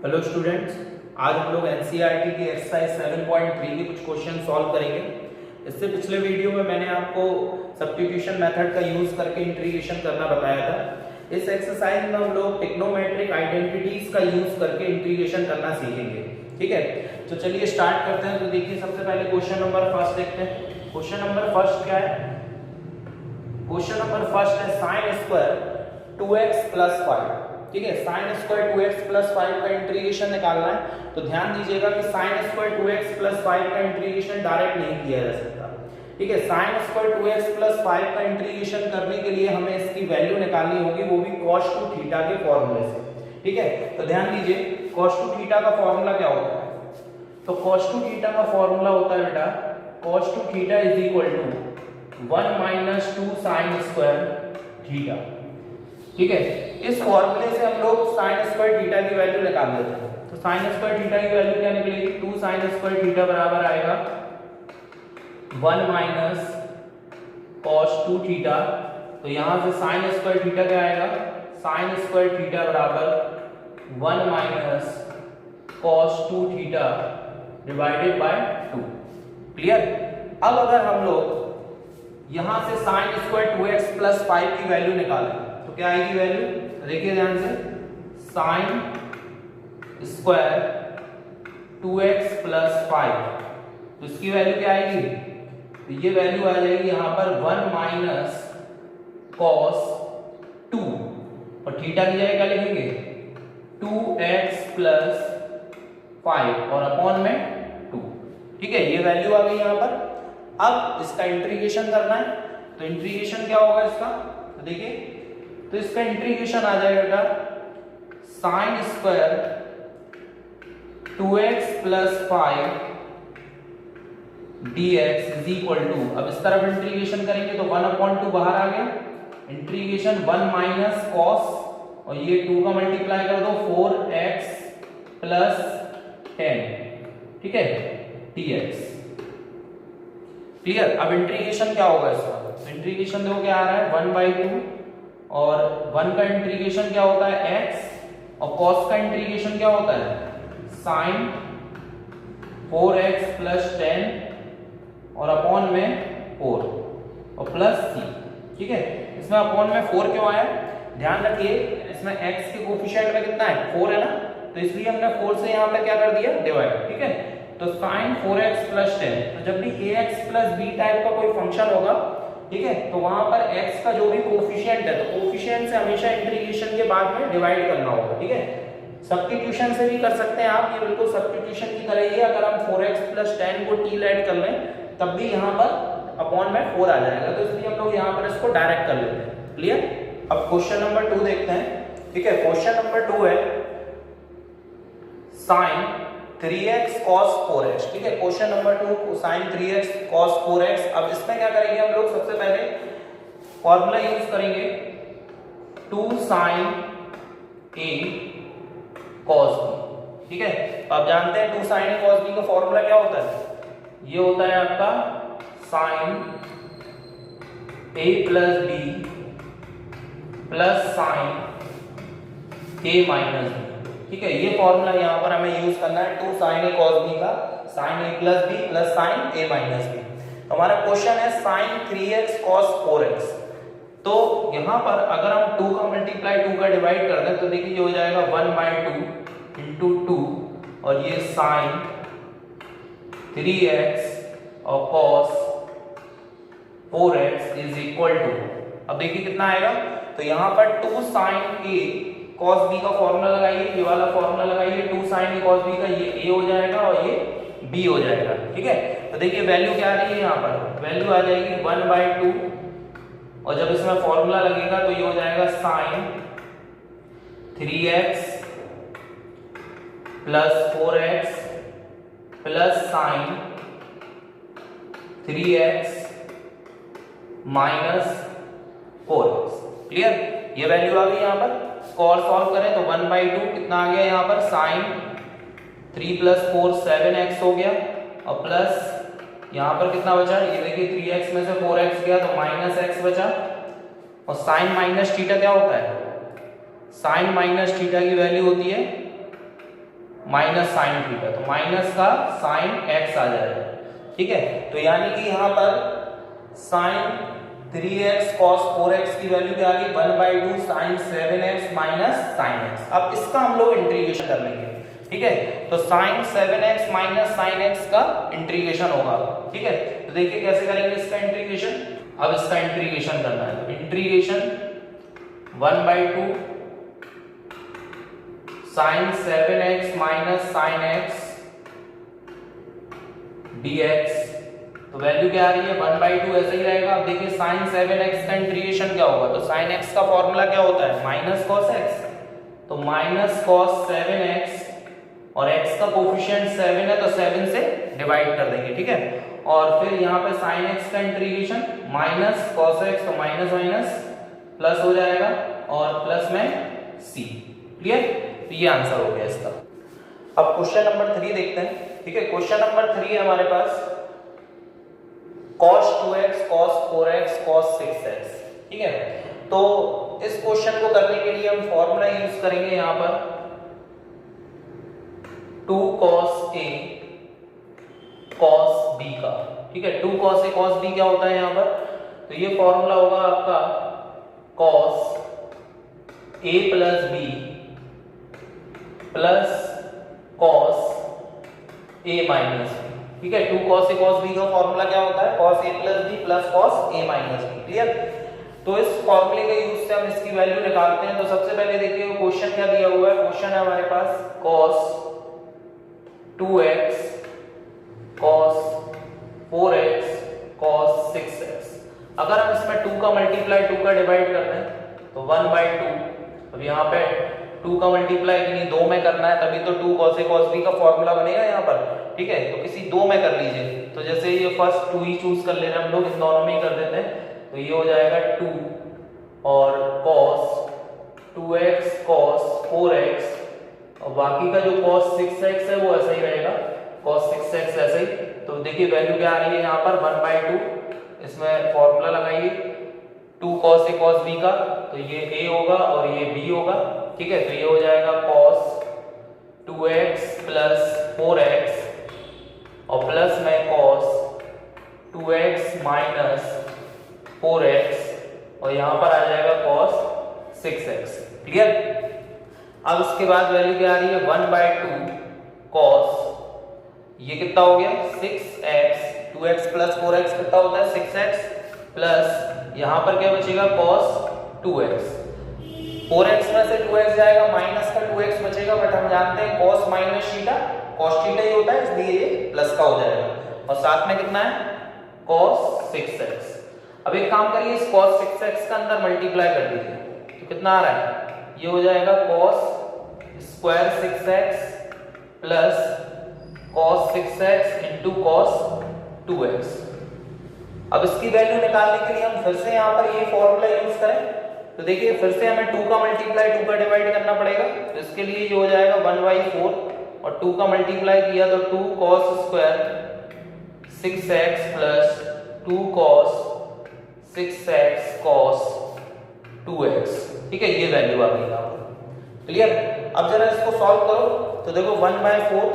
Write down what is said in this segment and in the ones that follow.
Hello students, आज हम लोग एनसीईआरटी की एक्सरसाइज 7.3 के कुछ क्वेश्चन सॉल्व करेंगे। इससे पिछले वीडियो में मैंने आपको सब्स्टिट्यूशन मेथड का यूज करके इंटीग्रेशन करना बताया था। इस एक्सरसाइज में हम लोग टिग्नोमेट्रिक आइडेंटिटीज का यूज करके इंटीग्रेशन करना सीखेंगे। ठीक है, तो चलिए स्टार्ट करते हैं। तो देखिए, सबसे पहले क्वेश्चन नंबर फर्स्ट देखते हैं। क्वेश्चन नंबर फर्स्ट क्या है? क्वेश्चन नंबर फर्स्ट है साइन स्क्वायर 2x + 5। ठीक है, साइन स्क्वायर 2x + 5 का इंटीग्रेशन निकालना है। तो ध्यान दीजिएगा कि साइन स्क्वायर 2x + 5 का इंटीग्रेशन डायरेक्ट नहीं किया जा सकता। ठीक है, साइन स्क्वायर 2x + 5 का इंटीग्रेशन करने के लिए हमें इसकी वैल्यू निकालनी होगी, वो भी cos 2 थीटा के फॉर्मूले से। ठीक है, तो ध्यान दीजिए cos 2 थीटा का फॉर्मूला क्या होता है? तो cos 2 थीटा का फॉर्मूला होता है बेटा cos 2 theta = 1 - 2 sin square theta. ठीक है, इस फॉर्मूले से हम लोग sin स्क्वायर थीटा की वैल्यू निकाल लेते हैं। तो sin स्क्वायर थीटा की वैल्यू क्या निकलेगी? 2 sin स्क्वायर थीटा बराबर आएगा 1 - cos 2 थीटा। तो यहां से sin स्क्वायर थीटा क्या आएगा? sin स्क्वायर थीटा बराबर 1 - cos 2 theta divided by 2। Clear? अब अगर हम लोग यहां से sin स्क्वायर 2x + 5 की वैल्यू निकालें तो क्या आएगी वैल्यू? देखिए ध्यान से, sin स्क्वायर 2x + 5, तो इसकी वैल्यू क्या आएगी? तो ये वैल्यू आ जाएगी यहां पर 1 - cos 2, और थीटा की जगह क्या लिखेंगे? 2x + 5 और अपॉन में 2। ठीक है, ये वैल्यू आ गई यहां पर। अब इसका इंटीग्रेशन करना है, तो इंटीग्रेशन क्या होगा इसका? तो देखिए, तो इसका इंटीग्रेशन आ जाएगा sin स्क्वायर 2x + 5 dx = अब इस तरफ इंटीग्रेशन करेंगे तो 1/2 बाहर आ गया, इंटीग्रेशन 1 - cos, और ये 2 का मल्टीप्लाई कर दो 4x + 10। ठीक है, dx। क्लियर? अब इंटीग्रेशन क्या होगा इसका? तो इंटीग्रेशन देखो क्या आ रहा है 1/2, और 1 का इंटीग्रेशन क्या होता है x, और cos का इंटीग्रेशन क्या होता है sin 4x + 10 और अपॉन में 4 और प्लस c। ठीक है, इसमें अपॉन में 4 क्यों आया? ध्यान रखिए इसमें x के कोफिशिएंट में कितना है? 4 है ना, तो इसलिए हमने 4 से यहां पे क्या कर दिया? डिवाइड। ठीक है, तो sin 4x + 10, तो जब भी ax + b टाइप का कोई फंक्शन होगा, ठीक है, तो वहां पर x का जो भी कोफिशिएंट है, तो कोफिशिएंट से हमेशा इंटीग्रेशन के बाद में डिवाइड करना होगा। ठीक है, सब्स्टिट्यूशन से भी कर सकते हैं आप, ये बिल्कुल सब्स्टिट्यूशन की तरह ही है। अगर हम 4x + 10 को t ऐड कर लें तब भी यहां पर अपॉन में 4 आ जाएगा, तो इसलिए हम लोग यहां पर इसको डायरेक्ट कर लेते हैं। क्लियर? अब क्वेश्चन नंबर 2 देखते हैं। ठीक है, क्वेश्चन नंबर 2 है sin 3x cos 4x। ठीक है, question number 2 sin 3x cos 4x। अब इसमें क्या करेंगे हम लोग? सबसे पहले फॉर्मूला यूज करेंगे 2 sin a cos b। ठीक है, तो आप जानते हैं 2 sin a cos b का फॉर्मूला क्या होता है? ये होता है आपका sin a + b + sin a - b। ठीक है, ये फॉर्मूला यहां पर हमें यूज करना है 2 sin a cos b का, sin a + b + sin a - b। हमारा क्वेश्चन है sin 3x cos 4x। तो यहां पर अगर हम 2 का मल्टीप्लाई 2 का डिवाइड कर दें तो देखिए ये हो जाएगा 1/2 × 2, और ये sin 3x और cos 4x = अब देखिए कितना आएगा? तो यहां पर 2 sin a cos b का फॉर्मूला लगाइए, ये वाला फॉर्मूला लगाइए 2 sin a cos b का, ये a हो जाएगा और ये b हो जाएगा। ठीक है, तो देखिए वैल्यू क्या आ रही है? यहाँ पर वैल्यू आ जाएगी 1/2, और जब इसमें फॉर्मूला लगेगा तो ये हो जाएगा sin 3x + 4x + sin 3x - 4x। Clear? ये वैल्यू आ गई यहाँ पर। और सॉल्व करें तो 1/2 कितना आ गया यहाँ पर? sin 3 + 4 7x हो गया, और प्लस यहाँ पर कितना बचा? ये देखिए 3x में से 4x गया तो -x बचा, और sin - थीटा क्या होता है? sin - थीटा की वैल्यू होती है माइनस साइन थीटा, तो माइनस का साइन एक्स आ जाएगा, ठीक है। तो यानी कि यहाँ पर साइन 3x cos 4x की वैल्यू क्या आ गई 1/2 sine 7x minus sine x। अब इसका हम लोग इंटीग्रेशन कर लेंगे, ठीक है। तो sine 7x minus sine x का इंटीग्रेशन होगा, ठीक है। तो देखिए कैसे करेंगे इसका इंटीग्रेशन। अब इसका इंटीग्रेशन करना है, तो integration 1/2 sine 7x minus sine x dx, तो वैल्यू क्या आ रही है 1/2, ऐसे ही रहेगा। अब देखिए साइन 7x का इंटीग्रेशन क्या होगा, तो साइन x का फॉर्मूला क्या होता है माइनस कॉस x, तो माइनस कॉस 7x और x का कोफिशिएंट 7 है तो 7 से डिवाइड कर देंगे, ठीक है। और फिर यहाँ पे साइन x का इंटीग्रेशन माइनस कॉस x, तो माइनस माइनस प्लस हो जाएगा और प्लस में c, क्लियर। तो ये आंसर हो गया इसका। अब क्वेश्चन नंबर 3 देखते हैं, ठीक है। क्वेश्चन नंबर 3 है हमारे पास cos 2x cos 4x cos 6x, ठीक है। तो इस क्वेश्चन को करने के लिए हम फॉर्मूला यूज करेंगे यहाँ पर 2 cos a cos b का, ठीक है। 2 cos a cos b क्या होता है यहाँ पर, तो ये फॉर्मूला होगा आपका cos a plus b plus cos a minus b, ठीक है। 2 cos a cos b का फॉर्मूला क्या होता है cos a plus b plus cos a minus b, clear. तो इस फॉर्मूले के यूज से हम इसकी वैल्यू निकालते हैं। तो सबसे पहले देखिए क्वेश्चन क्या दिया हुआ है, क्वेश्चन है हमारे पास cos 2x cos 4x cos 6x। अगर हम इसमें 2 का मल्टीप्लाई 2 का डिवाइड कर दें तो 1/2, अब यहाँ पे 2 का मल्टीप्लाई किन्हीं 2 में करना है, तभी तो 2 cos a cos b का फॉर्मूला बनेगा यहाँ पर, ठीक है। तो किसी 2 में कर लीजिए, तो जैसे ये फर्स्ट 2 ही चूज कर ले रहे हैं हम लोग, इन दोनों में ही कर देते हैं। तो ये हो जाएगा 2 और cos 2x cos 4x, और बाकी का जो cos 6x है वो ऐसा ही रहेगा, cos 6x ऐसे ही। तो देखिए वैल्यू क्या आ रही है यहाँ पर 1/2, इसमें फॉर्मूला लगाइए 2 cos a cos b का, तो ये a होगा और ये b होगा, ठीक है। तो ये हो जाएगा cos 2x प्लस 4x और प्लस में cos 2x माइनस 4x और यहाँ पर आ जाएगा cos 6x, क्लियर। अब इसके बाद वैल्यू क्या आ रही है 1/2 cos, ये कितना हो गया 6x, 2x प्लस 4x कितना होता है 6x, प्लस यहाँ पर क्या बचेगा cos 2x, 4x में से 2x जाएगा, माइनस का 2x बचेगा, बट हम जानते हैं cos minus theta cos theta ही होता है, इसलिए ये प्लस का हो जाएगा। और साथ में कितना है cos 6x। अब एक काम करिए, इस cos 6x का अंदर मल्टीप्लाई कर दीजिए, तो कितना आ रहा है, ये हो जाएगा cos square 6x plus cos 6x into cos 2x। अब इसकी वैल्यू निकालने के लिए हम फिर से यहाँ पर ये फॉर्मूला यूज करें, तो देखिए फिर से हमें 2 का मल्टीप्लाई 2 का डिवाइड करना पड़ेगा। तो इसके लिए ये हो जाएगा 1/4 और 2 का मल्टीप्लाई किया तो 2 cos square 6x plus 2 cos 6x cos 2x, ठीक है। ये वैल्यू आ गई यहाँ पर, क्लियर। अब जरा इसको सॉल्व करो, तो देखो 1/4,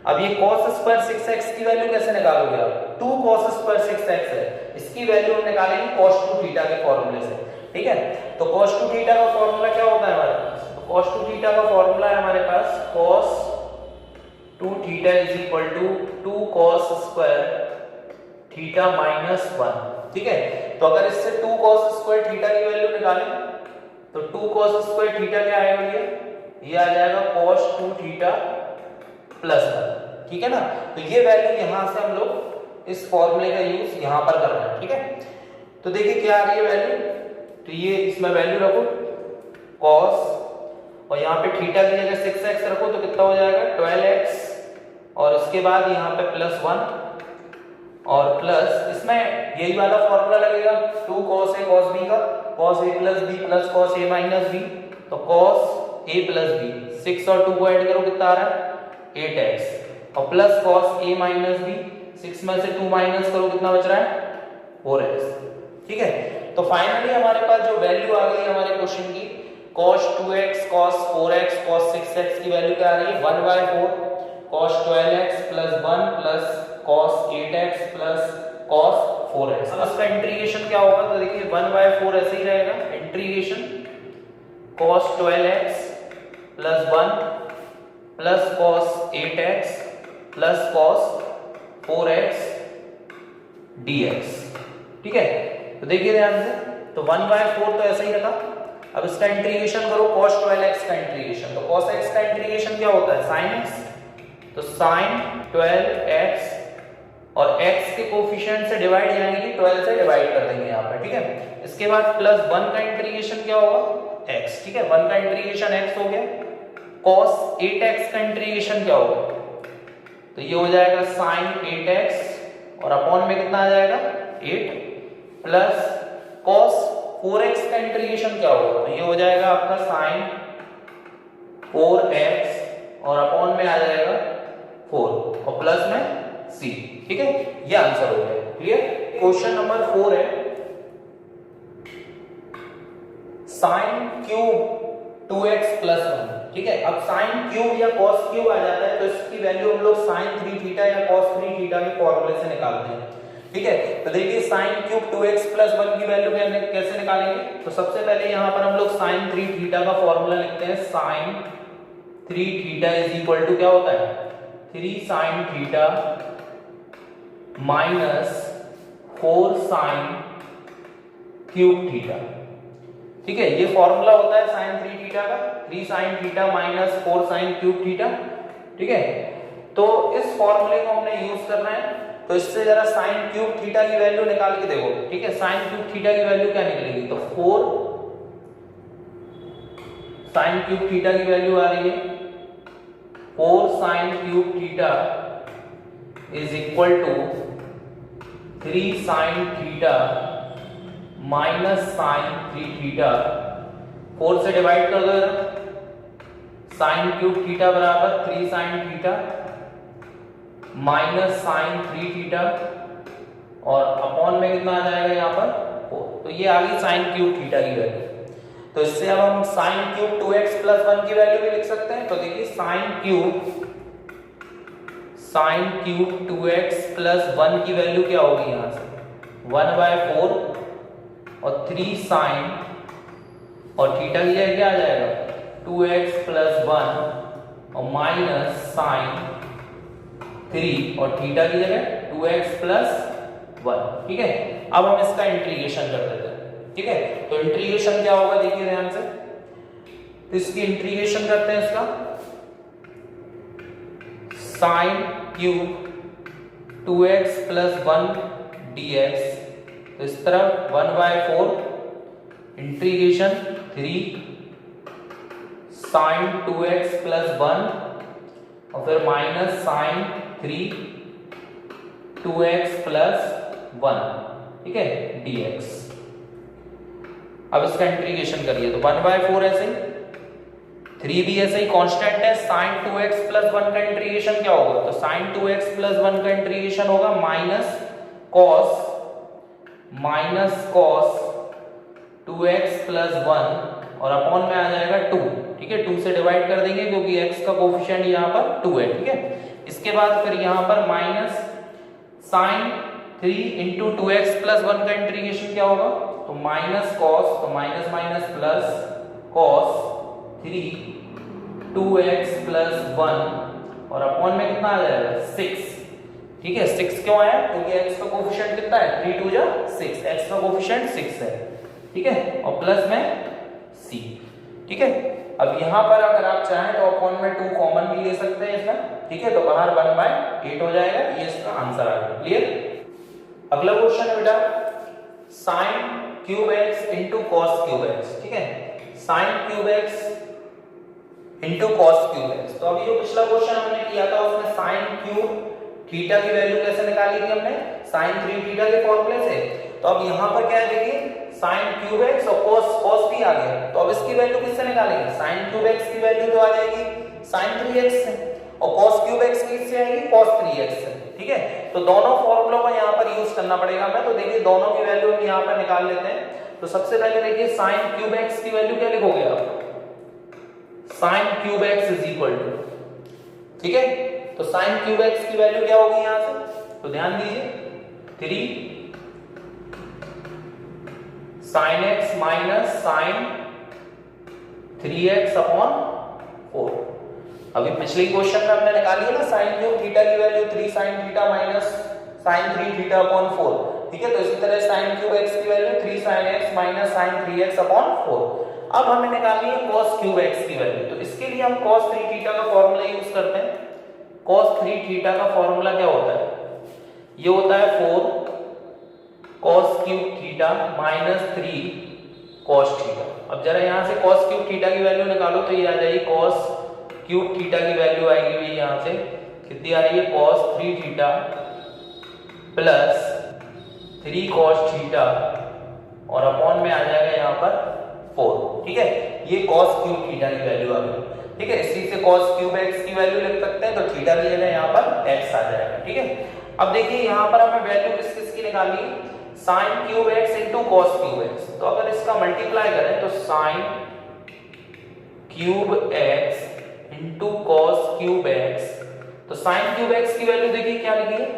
अब ये cos स्क्वायर 6x की वैल्यू कैसे निकालोगे आप, 2 cos स्क्वायर 6x है, इसकी वैल्यू हम निकालेंगे cos 2 थीटा के फॉर्मूले से, ठीक है। तो cos 2 थीटा का फॉर्मूला क्या होता है हमारे पास, तो cos 2 थीटा का फॉर्मूला है हमारे पास cos 2 theta is equal to 2 cos square theta minus 1, ठीक है। तो अगर इससे 2 cos स्क्वायर थीटा की वैल्यू निकालें तो 2 cos स्क्वायर थीटा क्या आएगा, ये आ जाएगा cos 2 थीटा प्लस 1, ठीक है ना। तो ये वैल्यू यहां से हम लोग इस फॉर्मूले का यूज यहां पर कर रहे हैं, ठीक है। तो देखिए क्या आ रही है वैल्यू, तो ये इसमें वैल्यू रखो cos और यहाँ पे थीटा की जगह 6x रखो तो कितना हो जाएगा 12x, और इसके बाद यहाँ पे प्लस 1 और प्लस इसमें यही वाला फॉर्मूला लगेगा 2 cos a cos b का, cos a plus b plus cos a minus b, तो cos a प्लस b, 6 और 2 को ऐड करो कितना आ रहा है 8x और plus cos a minus b, 6 में से 2 माइनस करो कितना बच रहा है 4x, ठीक है। तो फाइनली हमारे पास जो वैल्यू आ गई हमारे क्वेश्चन की cos 2x cos 4x cos 6x की वैल्यू क्या आ रही है 1/4 cos 12x plus 1 plus cos 8x plus cos 4x। अब इसका इंटीग्रेशन क्या होगा तो देखिए 1/4 ऐसे ही रहेगा, integration cos 12x plus 1 plus cos 8x plus cos 4x dx। ठीक है, तो देखिए ध्यान से, तो 1/4 तो ऐसा ही रखा। अब इसका इंटीग्रेशन करो cos 12x का इंटीग्रेशन, तो cos x का इंटीग्रेशन क्या होता है sin x, तो sin 12x और x के कोफिशिएंट से डिवाइड यानी कि 12 से डिवाइड कर देंगे यहाँ पर। ठीक है, इसके बाद प्लस 1 का इंटीग्रेशन क्या होगा x। ठीक है, 1 का इंटीग्रेशन x हो गया। cos 8x का इंटीग्रेशन क्या होगा तो ये हो जाएगा sin 8x और अपॉन में कितना आ जाएगा 8 प्लस cos 4x का इंटीग्रेशन क्या होगा तो ये हो जाएगा आपका sin 4x और अपॉन में आ जाएगा 4 और प्लस में c। ठीक है, ये आंसर हो गया। क्लियर। क्वेश्चन नंबर 4 है sin क्यूब 2x plus 1। ठीक है, अब sin क्यूब या cos क्यूब आ जाता है तो इसकी वैल्यू हम लोग sin 3 थीटा या cos 3 थीटा के फॉर्मूले से निकालते हैं। ठीक है, तो देखिए sin क्यूब 2x plus 1 की वैल्यू कैसे निकालेंगे, तो सबसे पहले यहां पर हम लोग sin 3 थीटा का फॉर्मूला लिखते हैं। sin 3 theta is equal to क्या होता है 3 sin theta minus 4 sin cube theta. ठीक है, ये फॉर्मूला होता है sin 3 थीटा का, 3 sin theta minus 4 sin cube theta. ठीक है, तो इस फॉर्मूले को हमने यूज करना है, तो इससे जरा sin क्यूब थीटा की वैल्यू निकाल के देखो। ठीक है, sin क्यूब थीटा की वैल्यू क्या निकलेगी तो 4 sin क्यूब थीटा की वैल्यू आ रही है 4 sin cube theta is equal to 3 sin theta minus sin 3 theta. 4 से डिवाइड कर दो sin क्यूब थीटा बराबर 3 sin theta minus sin 3 theta और अपॉन में कितना आ जाएगा यहाँ पर 4। तो ये आ गई sin क्यूब थीटा की वैल्यू। तो इससे अब हम sin क्यूब 2x plus 1 की वैल्यू भी लिख सकते हैं। तो देखिए sin क्यूब 2x plus 1 की वैल्यू क्या होगी यहाँ से 1/4 और 3 sin और थीटा की जगह क्या आ जाएगा 2x plus 1 और माइनस sin 3 और थीटा की जगह 2x plus 1। ठीक है, अब हम इसका इंटीग्रेशन कर देते हैं। ठीक है, तो इंटीग्रेशन क्या होगा देखिए ध्यान से, तो इसकी इंटीग्रेशन करते हैं इसका sin cube 2x plus 1 dx। तो इस तरफ 1/4 इंटीग्रेशन 3 sin 2x plus 1 और फिर माइनस sin 3 2x plus 1। ठीक है, dx। अब इसका इंटीग्रेशन करिए तो 1/4 ऐसे ही 3 भी ऐसे ही कांस्टेंट है। sin 2x plus 1 का इंटीग्रेशन क्या होगा तो sin 2x plus 1 का इंटीग्रेशन होगा माइनस cos 2x plus 1 और अपॉन में आ जाएगा 2। ठीक है, 2 से डिवाइड कर देंगे क्योंकि x का कोफिशिएंट यहाँ पर 2 है। ठीक है, इसके बाद फिर यहाँ पर minus sin 3 into 2x plus 1 का इंटीग्रेशन क्या होगा तो माइनस cos, तो minus minus plus cos 3 2x plus 1 और अपॉन में कितना आ जाएगा 6। ठीक है, 6 क्यों आया क्योंकि x का कोफिशिएंट कितना है 3 2 जा 6, x का कोफिशिएंट 6 है। ठीक है, और प्लस में c। ठीक है, अब यहाँ पर अगर आप चाहें तो अपॉन में 2 कॉमन भी ले सकते हैं इसमें। ठीक है, तो बाहर 1/8 हो जाएगा। ये इसका आंसर आ गया। क्लियर। अगला क्वेश्चन है बेटा sin cube x into cos cube x। ठीक है, sin cube x into cos cube x। तो अभी जो पिछला क्वेश्चन हमने किया था उसमें sin क्यूब थीटा की वैल्यू कैसे निकाली थी हमने sin 3 थीटा के फॉर्मूले से। तो अब यहाँ पर क्या है देखिए sin क्यूब x और cos भी आ गया। तो अब इसकी वैल्यू किससे निकालेंगे sin क्यूब x की वैल्यू तो आ जाएगी sin 3x से और cos क्यूब x किससे आएगी cos 3x से। ठीक है, तो दोनों फॉर्मूलों को यहाँ पर यूज करना पड़ेगा हमें। तो देखिए दोनों की वैल्यू हम यहाँ पर निकाल लेते हैं। तो सबसे पहले देखिए sin क्यूब x की वैल्यू क्या लिखोगे आप sine cube x is equal to, ठीक है, तो साइन क्यूब एक्स की वैल्यू क्या होगी यहां से, तो ध्यान दीजिए 3 sine x minus sine 3x upon 4। अभी पिछले क्वेश्चन में हमने निकाली है ना साइन क्यूब थीटा की value 3 sine theta minus sine 3 theta upon 4, ठीक है, तो इसी तरह साइन क्यूब x की value 3 sine x minus sine 3x upon 4। अब हमें निकालनी है cos क्यूब x की वैल्यू, तो इसके लिए हम cos 3 थीटा का फॉर्मूला यूज करते हैं। cos 3 थीटा का फॉर्मूला क्या होता है, ये होता है 4 cos cube theta minus 3 cos theta. अब जरा यहां से cos क्यूब थीटा की वैल्यू निकालो तो ये आ जाएगी cos क्यूब थीटा की वैल्यू आएगी भाई यहां से कितनी आ रही है, cos 3 theta plus 3 cos theta और अपॉन में आ जाएगा यहां पर 4, ठीक है, ये cos क्यूब थीटा की वैल्यू आ गई, ठीक है। इसी से cos क्यूब x की वैल्यू लिख सकते हैं, तो थीटा की जगह यहां पर x आ जाएगा, ठीक है। अब देखिए यहां पर हमें वैल्यू किस किस की निकालनी है, sin cube x into cos cube x, तो अगर इसका मल्टीप्लाई करें तो sin cube x into cos cube x, तो sin क्यूब x की वैल्यू देखिए क्या लिखी है,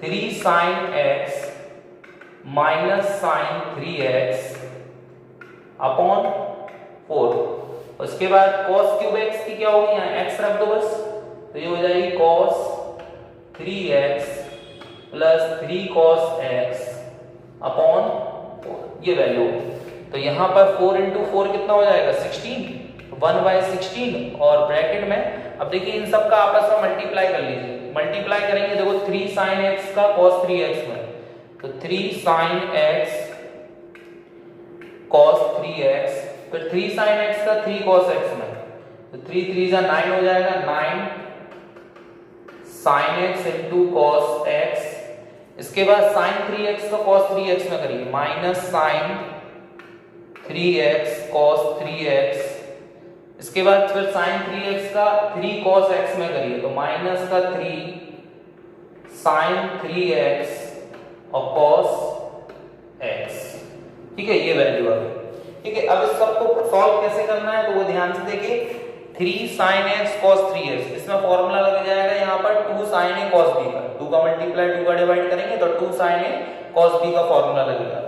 3 sin x minus sine 3x upon 4। उसके बाद cos क्यूब x की क्या होगी, यहाँ x रख दो बस, तो ये हो जाएगी cos 3x plus 3 cos x upon 4, ये वैल्यू होगी। तो यहाँ पर 4 इंटू 4 कितना हो जाएगा 16, 1/16 और ब्रैकेट में अब देखिए इन सब का आपस में मल्टीप्लाई कर लीजिए, मल्टीप्लाई करेंगे देखो 3 sin x का cos 3x में, तो 3 sin x cos 3x, फिर 3 sin x का 3 cos x में, तो 3 3 जा 9 हो जाएगा, 9 sin x into cos x, इसके बाद sin 3x का cos 3x में करिए minus sin 3x cos 3x, इसके बाद फिर sin 3x का 3 cos x में करिए तो माइनस का 3 sin 3x और cos x, ठीक है, ये वैल्यू आ गई, ठीक है। अब इस सब को सॉल्व कैसे करना है तो वो ध्यान से देखिए, 3 sin x cos 3x, इसमें फॉर्मूला लग जाएगा यहाँ पर 2 sin a cos b का, 2 का मल्टीप्लाई 2 का डिवाइड करेंगे तो 2 sin a cos b का फॉर्मूला लगेगा।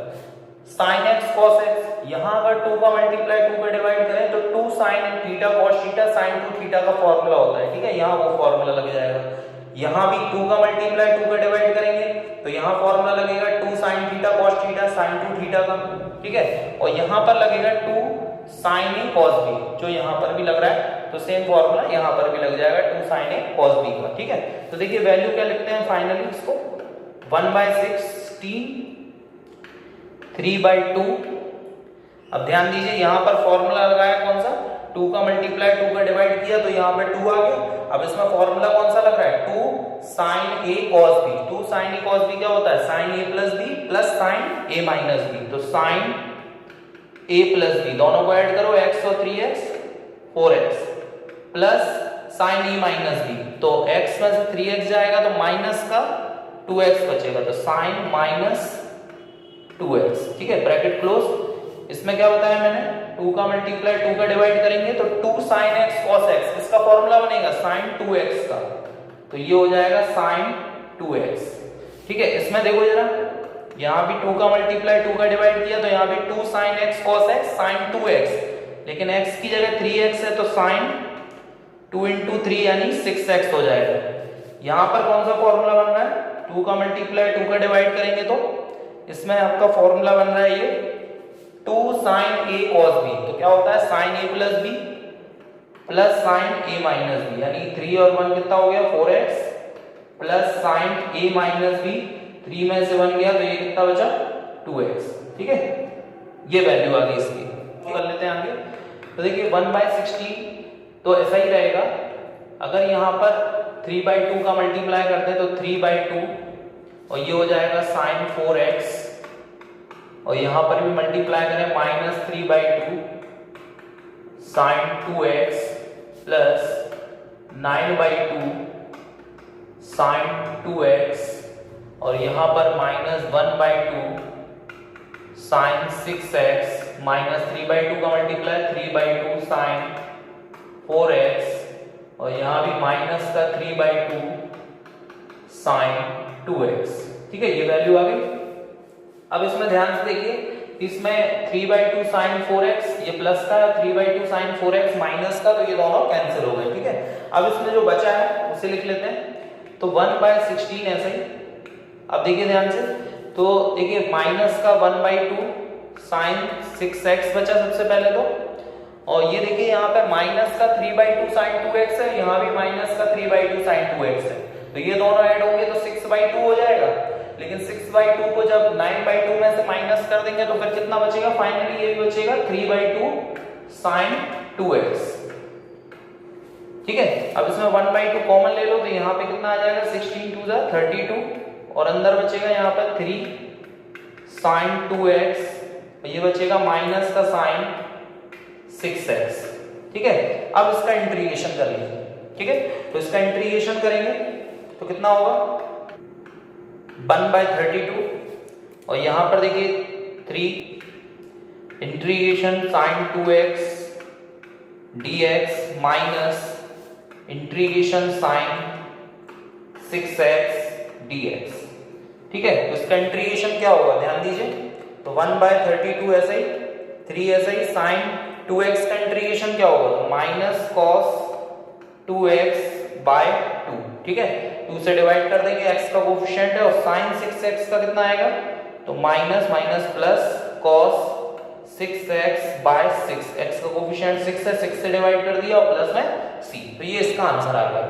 sin x cos x, यहाँ अगर 2 का मल्टीप्लाई 2 का डिवाइड करें तो 2 sin theta cos theta sin 2 theta का फॉर्मूला होता है, ठीक है, यहाँ वो फॉर्मूला लग जाएगा। यहाँ भी 2 का मल्टीप्लाई 2 का डिवाइड करेंगे तो यहाँ फॉर्मूला लगेगा 2 sin theta cos theta sin 2 theta का, ठीक है, और यहाँ पर लगेगा 2 sin a cos b, जो यहाँ पर भी लग रहा है तो सेम फॉर्मूला यहाँ पर भी लग जाएगा 2 sin a cos b का, ठीक है। तो देखिए वैल्यू क्या लिखते हैं फाइनली इसको, 1/16 3/2। अब ध्यान दीजिए यहाँ पर फॉर्मूला लगाया कौन सा, 2 का मल्टीप्लाई 2 का डिवाइड किया तो यहाँ पे 2 आ गया। अब इसमें फॉर्मूला कौन सा लग रहा है, 2 sin a cos b, 2 sin a cos b क्या होता है, sin a plus b plus sin a minus b, तो sin a प्लस b दोनों को ऐड करो, x और 3x 4x plus sin a minus b, तो x में से 3x जाएगा तो माइनस का 2x बचेगा, तो sin माइनस 2x, ठीक है, ब्रैकेट क्लोज। इसमें क्या बताया मैंने, 2 का मल्टीप्लाई 2 का डिवाइड करेंगे तो 2 sin x cos x, इसका फॉर्मूला बनेगा sin 2x का, तो ये हो जाएगा sin 2x, ठीक है। इसमें देखो जरा, यहाँ भी 2 का मल्टीप्लाई 2 का डिवाइड किया तो यहाँ भी 2 sin x cos x sin 2x, लेकिन x की जगह 3x है तो sin 2 into 3 यानी 6x हो जाएगा। यहाँ पर कौन सा फॉर्मूला बन रहा है, 2 का मल्टीप्लाई 2 का डिवाइड करेंगे तो इसमें आपका फॉर्मूला बन रहा है ये 2 sin a cos b, तो क्या होता है sin a plus b plus sin a minus b, यानी 3 और 1 कितना हो गया 4x plus sin a minus b, 3 में से 1 गया तो ये कितना बचा 2x, ठीक है, ये वैल्यू आ गई इसकी। कर लेते हैं आगे, तो देखिए 1/16 तो ऐसा ही रहेगा, अगर यहाँ पर 3/2 का मल्टीप्लाई करते हैं तो 3/2 और ये हो जाएगा sin 4x, और यहाँ पर भी मल्टीप्लाई करें minus 3/2 sin 2x plus 9/2 sin 2x, और यहाँ पर माइनस 1/2 sin 6x माइनस 3/2 का मल्टीप्लाई 3/2 साइन 4x और यहाँ भी माइनस का 3/2 साइन 2x। ठीक है, ये वैल्यू आ गई। अब इसमें ध्यान से देखिए, इसमें 3/2 साइन 4x ये प्लस का, 3/2 साइन 4x माइनस का, तो ये दोनों कैंसिल हो गए। ठीक है, अब इसमें जो बचा है उसे लिख लेते हैं। तो 1/16 ऐसे ही। अब देखिए ध्यान से, तो देखिए माइनस का 1/2 साइन 6x बचा सबसे पहले तो, और ये देखिए यहाँ पे माइनस का 3/2 साइन 2x है, यहाँ भी माइनस का 3/2 साइन 2x है, तो ये दोनों ऐड होंगे तो 6/2 हो जाएगा। लेकिन 6/2 को जब 9/2 में से माइनस कर देंगे तो फिर कितना बचेगा, फाइनली ये बचेगा 3/2 साइन 2x। ठीक है, अब इसमें 1/2 कॉमन ले लो तो यहाँ पे कितना आ जाएगा, 16 2 32 और अंदर बचेगा यहाँ पर 3 साइन 2x, ये बचेगा माइनस का साइन 6x। ठीक है, अब इसका इंटीग्रेशन कर लीजिए। ठीक है, तो इसका इंटीग्रेशन करेंगे तो कितना होगा, 1/32 और यहां पर देखिए 3 integration sine 2x dx minus integration sine 6x dx। ठीक है, तो इसका इंटीग्रेशन क्या होगा, ध्यान दीजिए, तो 1/32 ऐसे ही, 3 ऐसे ही, साइन 2x का इंटीग्रेशन क्या होगा, माइनस कॉस 2x/2। ठीक है, 2 से डिवाइड कर देंगे, x का कोफिशिएंट है, और साइन 6x का कितना आएगा, तो minus minus plus cos 6x/6, x का कोफिशिएंट 6 है, 6 से डिवाइड कर दिया और प्लस में c, तो ये इसका आंसर आ गया।